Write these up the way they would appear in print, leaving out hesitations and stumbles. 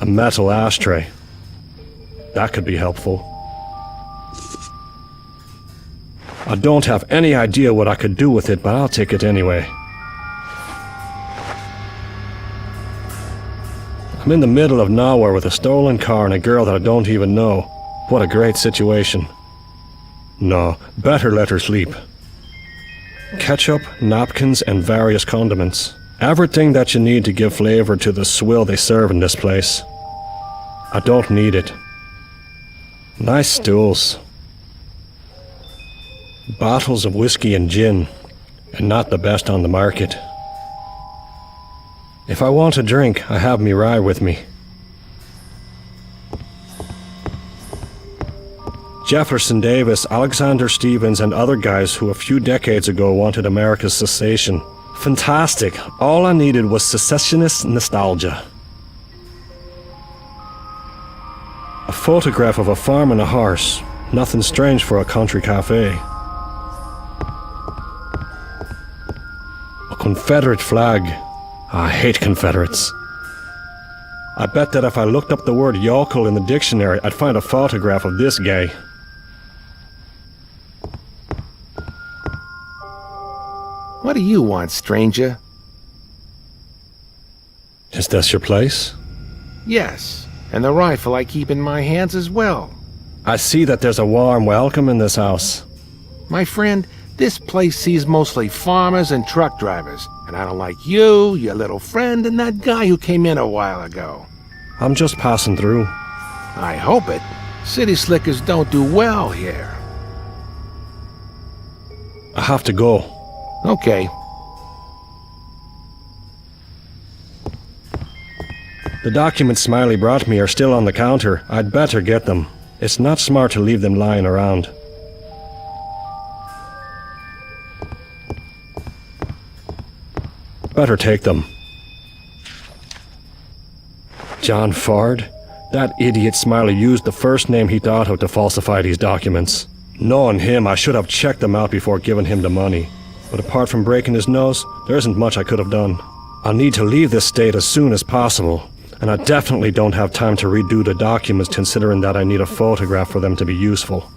A metal ashtray. That could be helpful. I don't have any idea what I could do with it, but I'll take it anyway. I'm in the middle of nowhere with a stolen car and a girl that I don't even know. What a great situation. No, better let her sleep. Ketchup, napkins, and various condiments. Everything that you need to give flavor to the swill they serve in this place. I don't need it. Nice stools. Bottles of whiskey and gin, and not the best on the market. If I want a drink, I have me rye with me. Jefferson Davis, Alexander Stevens, and other guys who a few decades ago wanted America's cessation. Fantastic. All I needed was secessionist nostalgia. A photograph of a farm and a horse. Nothing strange for a country cafe. A Confederate flag. I hate Confederates. I bet that if I looked up the word yokel in the dictionary, I'd find a photograph of this guy. What do you want, stranger? Is this your place? Yes, and the rifle I keep in my hands as well. I see that there's a warm welcome in this house. My friend, this place sees mostly farmers and truck drivers, and I don't like you, your little friend, and that guy who came in a while ago. I'm just passing through. I hope it. City slickers don't do well here. I have to go. Okay. The documents Smiley brought me are still on the counter. I'd better get them. It's not smart to leave them lying around. Better take them. John Ford? That idiot Smiley used the first name he thought of to falsify these documents. Knowing him, I should have checked them out before giving him the money. But apart from breaking his nose, there isn't much I could have done. I'll need to leave this state as soon as possible, and I definitely don't have time to redo the documents considering that I need a photograph for them to be useful.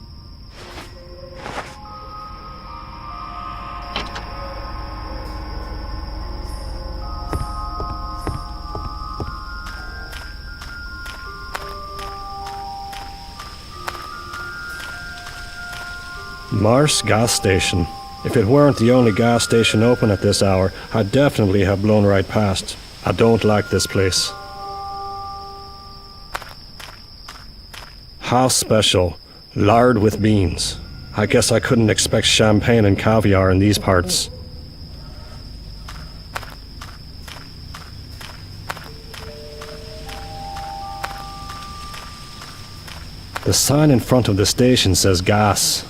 Mars gas station. If it weren't the only gas station open at this hour, I'd definitely have blown right past. I don't like this place. House special. Lard with beans. I guess I couldn't expect champagne and caviar in these parts. The sign in front of the station says gas.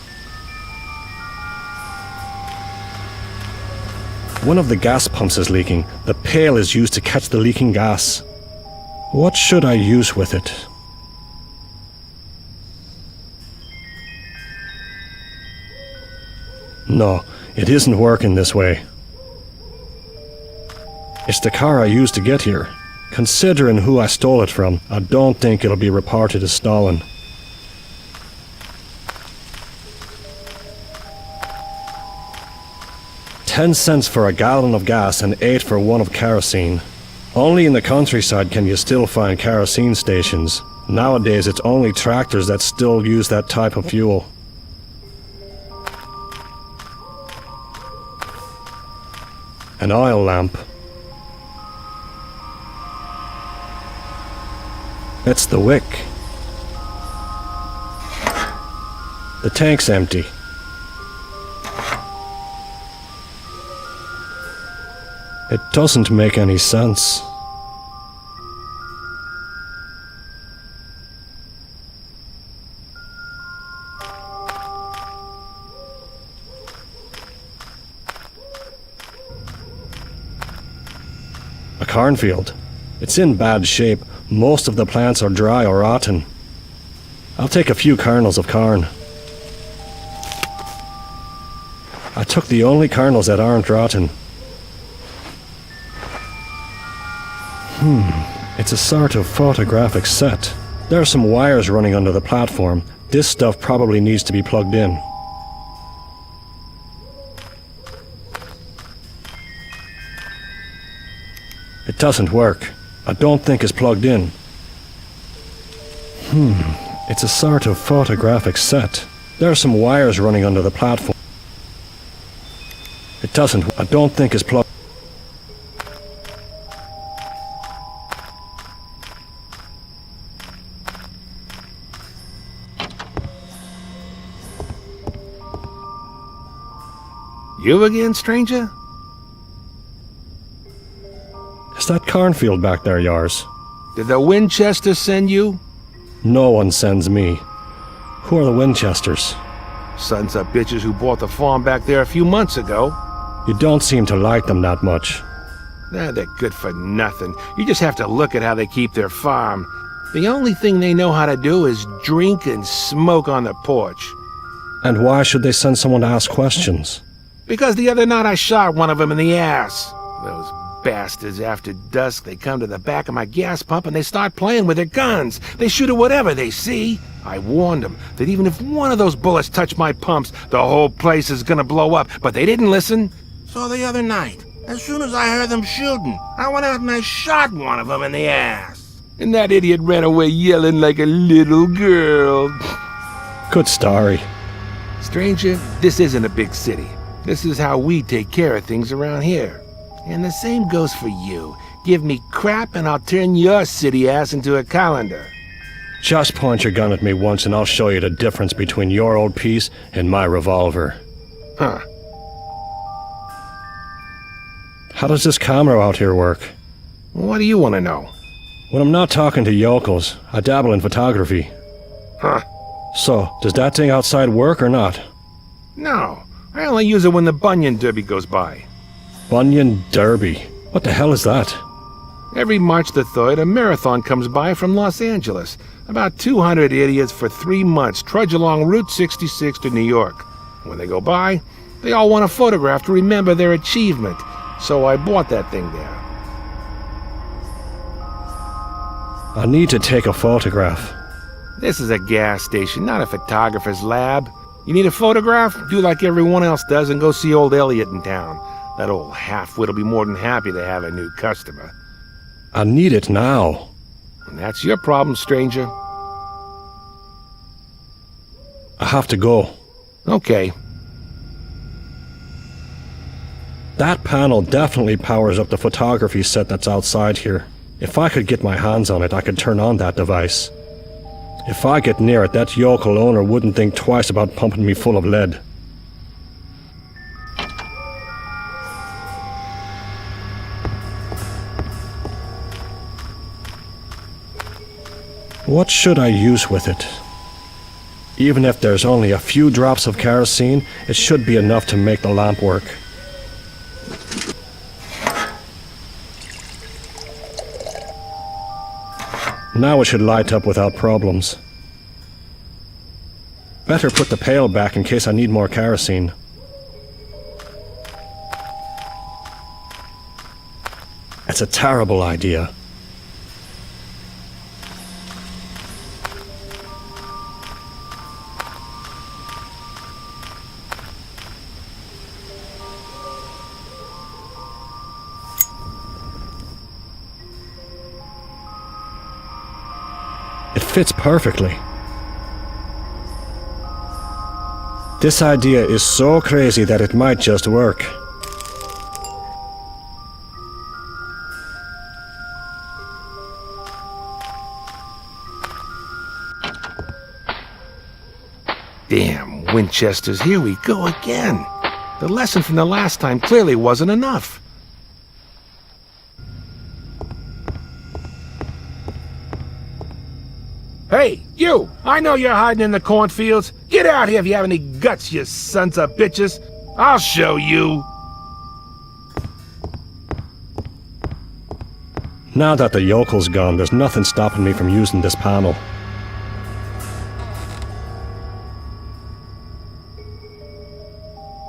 One of the gas pumps is leaking. The pail is used to catch the leaking gas. What should I use with it? No, it isn't working this way. It's the car I used to get here. Considering who I stole it from, I don't think it'll be reported as stolen. $0.10 for a gallon of gas and $8 for one of kerosene. Only in the countryside can you still find kerosene stations. Nowadays it's only tractors that still use that type of fuel. An oil lamp. It's the wick. The tank's empty. It doesn't make any sense. A cornfield. It's in bad shape. Most of the plants are dry or rotten. I'll take a few kernels of corn. I took the only kernels that aren't rotten. It's a sort of photographic set. There are some wires running under the platform. This stuff probably needs to be plugged in. It doesn't work. I don't think it's plugged in. It's a sort of photographic set. There are some wires running under the platform. It doesn't. I don't think it's plugged. You again, stranger? Is that cornfield back there yours? Did the Winchester send you? No one sends me. Who are the Winchesters? Sons of bitches who bought the farm back there a few months ago. You don't seem to like them that much. They're good for nothing. You just have to look at how they keep their farm. The only thing they know how to do is drink and smoke on the porch. And why should they send someone to ask questions? Because the other night I shot one of them in the ass. Those bastards, after dusk, they come to the back of my gas pump and they start playing with their guns. They shoot at whatever they see. I warned them that even if one of those bullets touch my pumps, the whole place is gonna blow up, but they didn't listen. So the other night, as soon as I heard them shooting, I went out and I shot one of them in the ass. And that idiot ran away yelling like a little girl. Good story. Stranger, this isn't a big city. This is how we take care of things around here. And the same goes for you. Give me crap and I'll turn your city ass into a colander. Just point your gun at me once and I'll show you the difference between your old piece and my revolver. Huh. How does this camera out here work? What do you want to know? When I'm not talking to yokels, I dabble in photography. Huh. So, does that thing outside work or not? No. I only use it when the Bunyan Derby goes by. Bunyan Derby? What the hell is that? Every March the 3rd, a marathon comes by from Los Angeles. About 200 idiots for 3 months trudge along Route 66 to New York. When they go by, they all want a photograph to remember their achievement. So I bought that thing there. I need to take a photograph. This is a gas station, not a photographer's lab. You need a photograph? Do like everyone else does and go see old Elliot in town. That old half-wit will be more than happy to have a new customer. I need it now. And that's your problem, stranger. I have to go. Okay. That panel definitely powers up the photography set that's outside here. If I could get my hands on it, I could turn on that device. If I get near it, that yokel owner wouldn't think twice about pumping me full of lead. What should I use with it? Even if there's only a few drops of kerosene, it should be enough to make the lamp work. Now it should light up without problems. Better put the pail back in case I need more kerosene. It's a terrible idea. It fits perfectly. This idea is so crazy that it might just work. Damn, Winchesters, here we go again. The lesson from the last time clearly wasn't enough. Hey, you! I know you're hiding in the cornfields. Get out here if you have any guts, you sons of bitches. I'll show you. Now that the yokel's gone, there's nothing stopping me from using this panel.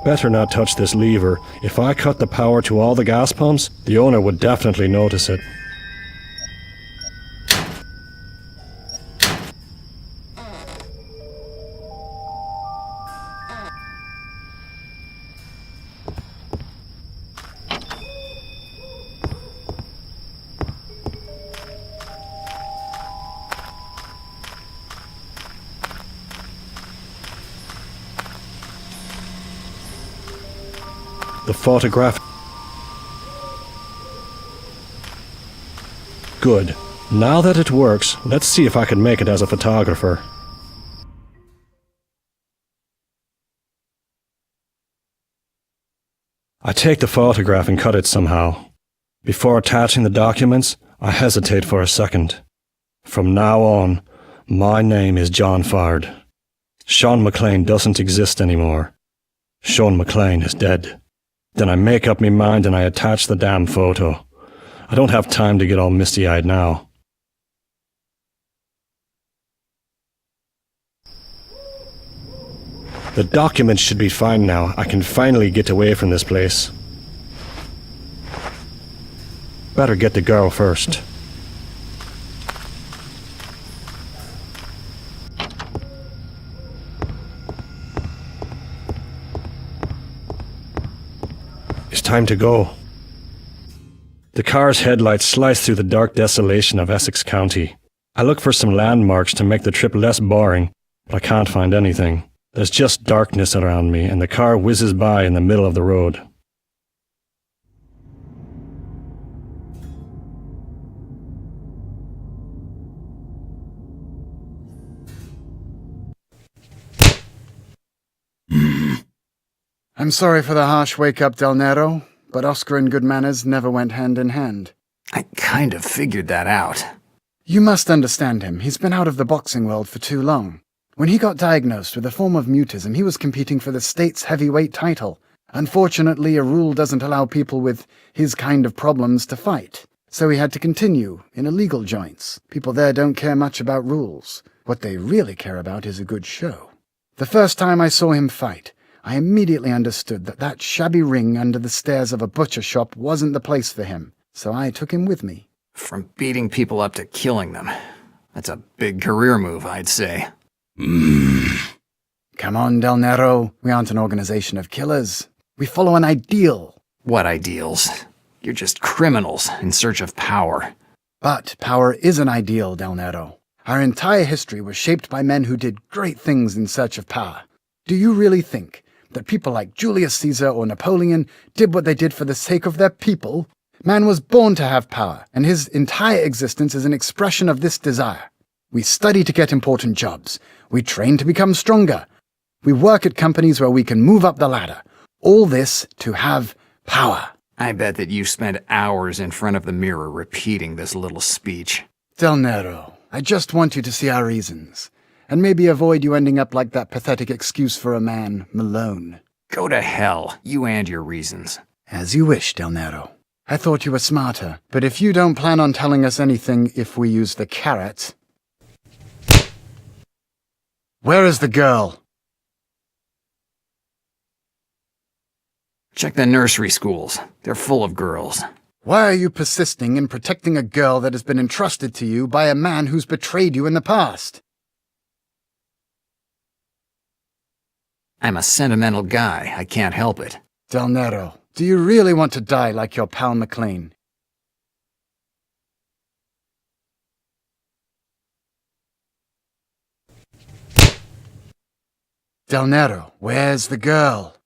Better not touch this lever. If I cut the power to all the gas pumps, the owner would definitely notice it. The photograph... Good. Now that it works, let's see if I can make it as a photographer. I take the photograph and cut it somehow. Before attaching the documents, I hesitate for a second. From now on, my name is John Fard. Sean McLean doesn't exist anymore. Sean McLean is dead. Then I make up me mind and I attach the damn photo. I don't have time to get all misty-eyed now. The documents should be fine now. I can finally get away from this place. Better get the girl first. It's time to go. The car's headlights slice through the dark desolation of Essex County. I look for some landmarks to make the trip less boring, but I can't find anything. There's just darkness around me, and the car whizzes by in the middle of the road. I'm sorry for the harsh wake-up, Del Nero, but Oscar and good manners never went hand in hand. I kind of figured that out. You must understand him. He's been out of the boxing world for too long. When he got diagnosed with a form of mutism, he was competing for the state's heavyweight title. Unfortunately, a rule doesn't allow people with his kind of problems to fight. So he had to continue in illegal joints. People there don't care much about rules. What they really care about is a good show. The first time I saw him fight, I immediately understood that that shabby ring under the stairs of a butcher shop wasn't the place for him. So I took him with me. From beating people up to killing them. That's a big career move, I'd say. Come on, Del Nero. We aren't an organization of killers. We follow an ideal. What ideals? You're just criminals in search of power. But power is an ideal, Del Nero. Our entire history was shaped by men who did great things in search of power. Do you really think that people like Julius Caesar or Napoleon did what they did for the sake of their people? Man was born to have power, and his entire existence is an expression of this desire. We study to get important jobs. We train to become stronger. We work at companies where we can move up the ladder. All this to have power. I bet that you spend hours in front of the mirror repeating this little speech. Del Nero, I just want you to see our reasons, and maybe avoid you ending up like that pathetic excuse for a man, Malone. Go to hell, you and your reasons. As you wish, Del Nero. I thought you were smarter, but if you don't plan on telling us anything if we use the carrot... Where is the girl? Check the nursery schools. They're full of girls. Why are you persisting in protecting a girl that has been entrusted to you by a man who's betrayed you in the past? I'm a sentimental guy. I can't help it. Del Nero, do you really want to die like your pal McLean? Del Nero, where's the girl?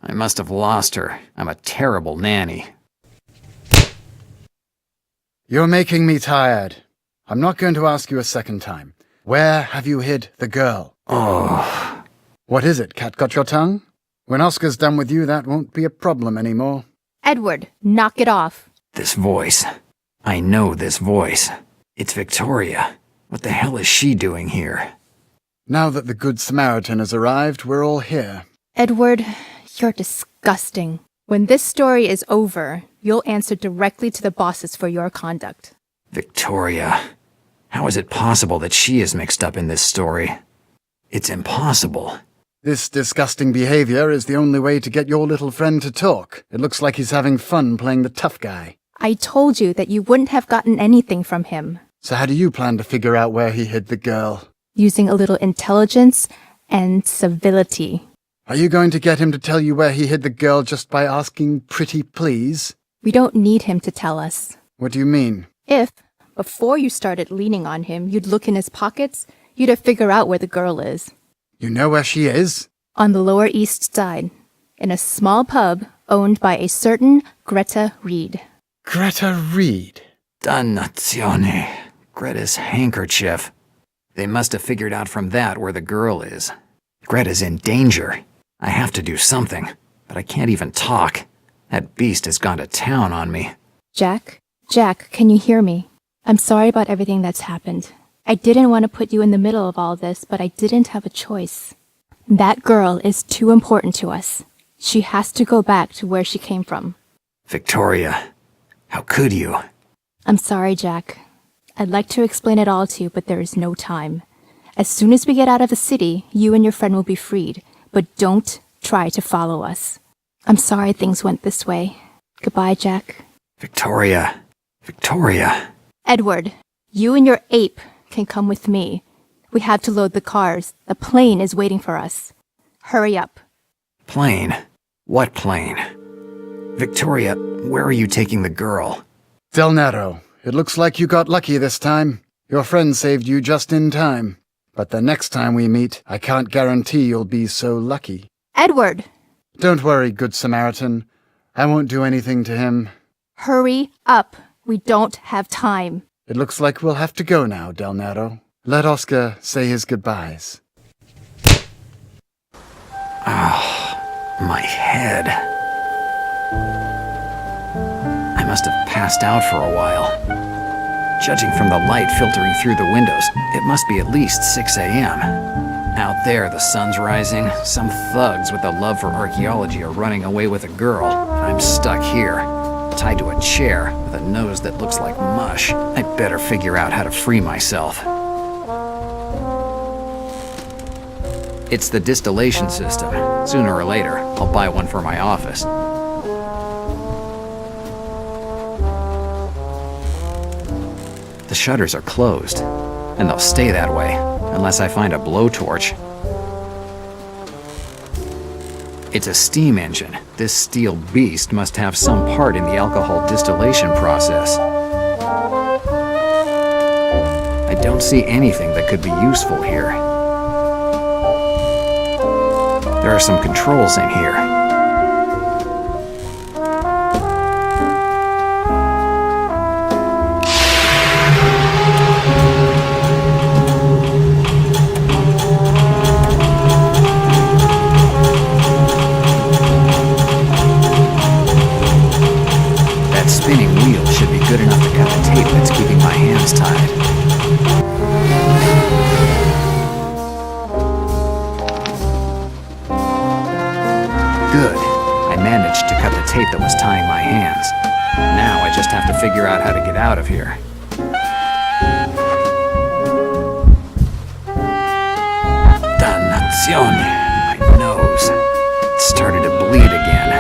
I must have lost her. I'm a terrible nanny. You're making me tired. I'm not going to ask you a second time. Where have you hid the girl? Oh. What is it, cat got your tongue? When Oscar's done with you, that won't be a problem anymore. Edward, knock it off. This voice. I know this voice. It's Victoria. What the hell is she doing here? Now that the Good Samaritan has arrived, we're all here. Edward, you're disgusting. When this story is over, you'll answer directly to the bosses for your conduct. Victoria. How is it possible that she is mixed up in this story? It's impossible. This disgusting behavior is the only way to get your little friend to talk. It looks like he's having fun playing the tough guy. I told you that you wouldn't have gotten anything from him. So how do you plan to figure out where he hid the girl? Using a little intelligence and civility. Are you going to get him to tell you where he hid the girl just by asking pretty please? We don't need him to tell us. What do you mean? If, before you started leaning on him, you'd look in his pockets, you'd have figured out where the girl is. You know where she is? On the Lower East Side, in a small pub owned by a certain Greta Reed. Greta Reed? Dannazione. Greta's handkerchief. They must have figured out from that where the girl is. Greta's in danger. I have to do something, but I can't even talk. That beast has gone to town on me. Jack, can you hear me? I'm sorry about everything that's happened. I didn't want to put you in the middle of all this, but I didn't have a choice. That girl is too important to us. She has to go back to where she came from. Victoria, how could you? I'm sorry, Jack. I'd like to explain it all to you, but there is no time. As soon as we get out of the city, you and your friend will be freed, but don't try to follow us. I'm sorry things went this way. Goodbye, Jack. Victoria. Edward, you and your ape can come with me. We have to load the cars. The plane is waiting for us. Hurry up. Plane? What plane? Victoria, where are you taking the girl? Del Nero, it looks like you got lucky this time. Your friend saved you just in time. But the next time we meet, I can't guarantee you'll be so lucky. Edward! Don't worry, Good Samaritan. I won't do anything to him. Hurry up. We don't have time. It looks like we'll have to go now, Del Nero. Let Oscar say his goodbyes. My head. I must have passed out for a while. Judging from the light filtering through the windows, it must be at least 6 a.m. Out there, the sun's rising. Some thugs with a love for archaeology are running away with a girl. I'm stuck here, tied to a chair with a nose that looks like mush. I better figure out how to free myself. It's the distillation system. Sooner or later, I'll buy one for my office. The shutters are closed, and they'll stay that way, unless I find a blowtorch. It's a steam engine. This steel beast must have some part in the alcohol distillation process. I don't see anything that could be useful here. There are some controls in here. That spinning wheel should be good enough to cut the tape that's keeping my hands tied. Good. I managed to cut the tape that was tying my hands. Now I just have to figure out how to get out of here. Dannazione! My nose. It started to bleed again.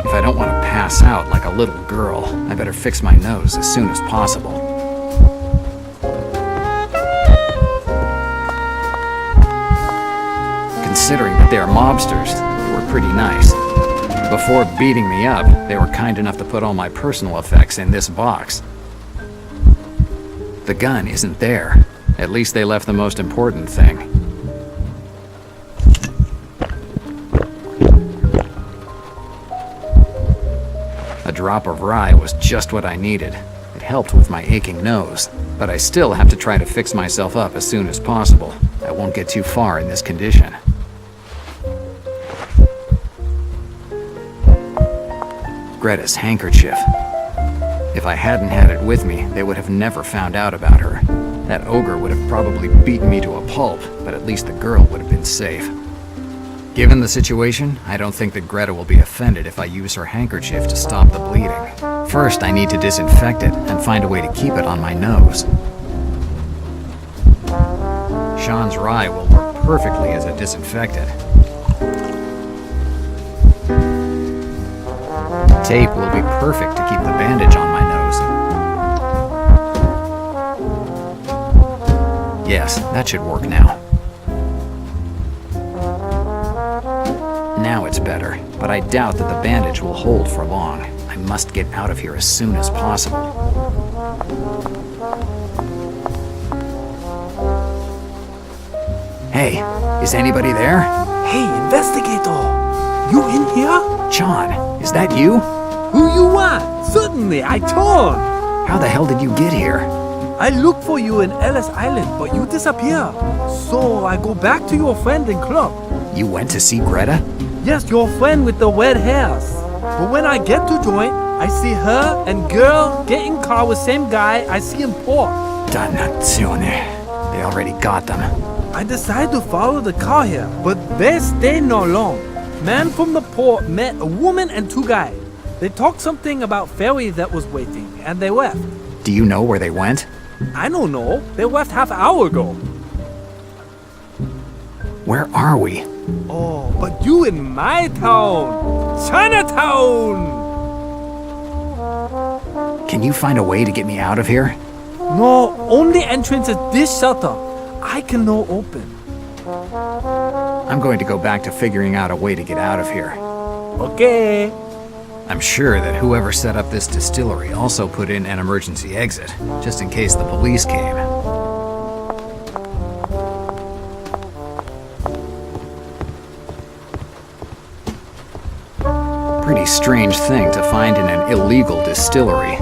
If I don't want to pass out like a little girl, I better fix my nose as soon as possible. Considering that they are mobsters, they were pretty nice. Before beating me up, they were kind enough to put all my personal effects in this box. The gun isn't there. At least they left the most important thing. A drop of rye was just what I needed. It helped with my aching nose, but I still have to try to fix myself up as soon as possible. I won't get too far in this condition. Greta's handkerchief. If I hadn't had it with me, they would have never found out about her. That ogre would have probably beaten me to a pulp, but at least the girl would have been safe. Given the situation, I don't think that Greta will be offended if I use her handkerchief to stop the bleeding. First, I need to disinfect it and find a way to keep it on my nose. Sean's rye will work perfectly as a disinfectant. Tape will be perfect to keep the bandage on my nose. Yes, that should work now. Now it's better, but I doubt that the bandage will hold for long. I must get out of here as soon as possible. Hey, is anybody there? Hey, investigator! You in here? John, is that you? Who you want? Certainly, I told. How the hell did you get here? I looked for you in Ellis Island, but you disappeared. So I go back to your friend in club. You went to see Greta? Yes, your friend with the red hairs. But when I get to joint, I see her and girl get in car with same guy I see in port. Dannazione. They already got them. I decide to follow the car here, but they stay no long. Man from the port met a woman and two guys. They talked something about ferry that was waiting, and they left. Do you know where they went? I don't know. They left half an hour ago. Where are we? Oh, but you in my town! Chinatown! Can you find a way to get me out of here? No, only entrance is this shutter. I can no open. I'm going to go back to figuring out a way to get out of here. Okay. I'm sure that whoever set up this distillery also put in an emergency exit, just in case the police came. Pretty strange thing to find in an illegal distillery.